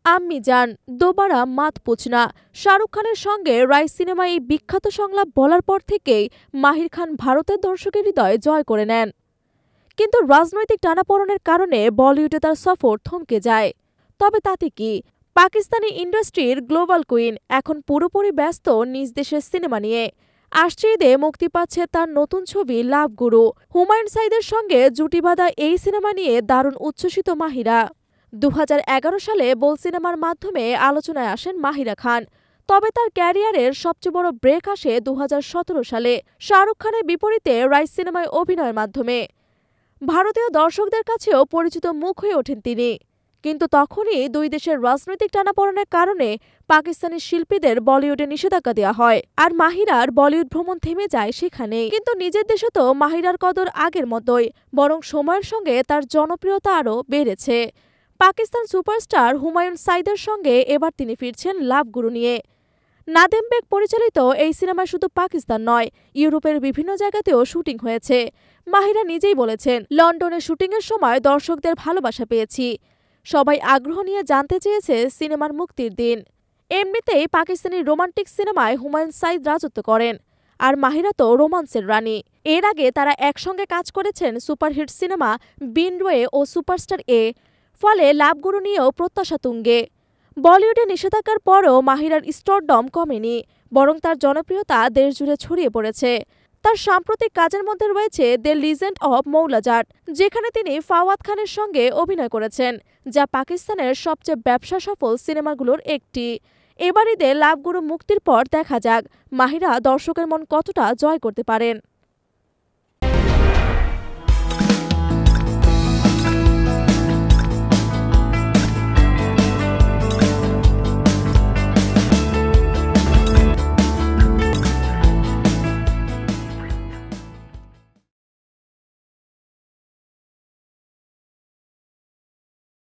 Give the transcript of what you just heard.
আম্মি জান, দোবারা মাত পুছনা। শাহরুখ খানের সঙ্গে রাইস সিনেমায় এই বিখ্যাত সংলাপ বলার পর থেকেই মাহির খান ভারতের দর্শকের হৃদয় জয় করে নেন। কিন্তু রাজনৈতিক টানাপোড়েনের কারণে বলিউডে তার সফর থমকে যায়। তবে তাতে কি, পাকিস্তানি ইন্ডাস্ট্রির গ্লোবাল কুইন এখন পুরোপুরি ব্যস্ত নিজ দেশের সিনেমা নিয়ে। আসছে ঈদে মুক্তি পাচ্ছে তার নতুন ছবি লাভ গুরু। হুমায়ুন সাঈদের সঙ্গে জুটি বাঁধা এই সিনেমা নিয়ে দারুণ উচ্ছ্বসিত মাহিরা। 2011 সালে বোল সিনেমার মাধ্যমে আলোচনায় আসেন মাহিরা খান। তবে তার ক্যারিয়ারের সবচেয়ে বড় ব্রেক আসে 2017 সালে শাহরুখ খানের বিপরীতে রাইস সিনেমায় অভিনয়ের মাধ্যমে। ভারতীয় দর্শকদের কাছেও পরিচিত মুখ হয়ে ওঠেন তিনি। কিন্তু তখনই দুই দেশের রাজনৈতিক টানাপোড়েনের কারণে পাকিস্তানি শিল্পীদের বলিউডে নিষেধাজ্ঞা দেওয়া হয়, আর মাহিরার বলিউড ভ্রমণ থেমে যায় সেখানেই। কিন্তু নিজের দেশে তো মাহিরার কদর আগের মতোই, বরং সময়ের সঙ্গে তার জনপ্রিয়তা আরও বেড়েছে। পাকিস্তান সুপারস্টার হুমায়ুন সাঈদের সঙ্গে এবার তিনি ফিরছেন লাভ গুরু নিয়ে। নাদেম বেগ পরিচালিত এই সিনেমায় শুধু পাকিস্তান নয়, ইউরোপের বিভিন্ন জায়গাতেও শুটিং হয়েছে। মাহিরা নিজেই বলেছেন, লন্ডনে শুটিংয়ের সময় দর্শকদের ভালোবাসা পেয়েছি। সবাই আগ্রহ নিয়ে জানতে চেয়েছে সিনেমার মুক্তির দিন। এমনিতেই পাকিস্তানি রোমান্টিক সিনেমায় হুমায়ুন সাঈদ রাজত্ব করেন, আর মাহিরা তো রোমান্সের রানী। এর আগে তারা একসঙ্গে কাজ করেছেন সুপারহিট সিনেমা বিনওয়ে ও সুপারস্টার এ। ফলে লাভ গুরু নিয়েও প্রত্যাশা তুঙ্গে। বলিউডে নিষেধাজ্ঞার পরও মাহিরার স্টারডম কমেনি, বরং তার জনপ্রিয়তা দেশজুড়ে ছড়িয়ে পড়েছে। তার সাম্প্রতিক কাজের মধ্যে রয়েছে দ্য লিজেন্ড অব মৌলাজাট, যেখানে তিনি ফাওয়াদ খানের সঙ্গে অভিনয় করেছেন, যা পাকিস্তানের সবচেয়ে ব্যবসা সফল সিনেমাগুলোর একটি। এবার ঈদে লাভ গুরু মুক্তির পর দেখা যাক মাহিরা দর্শকের মন কতটা জয় করতে পারেন।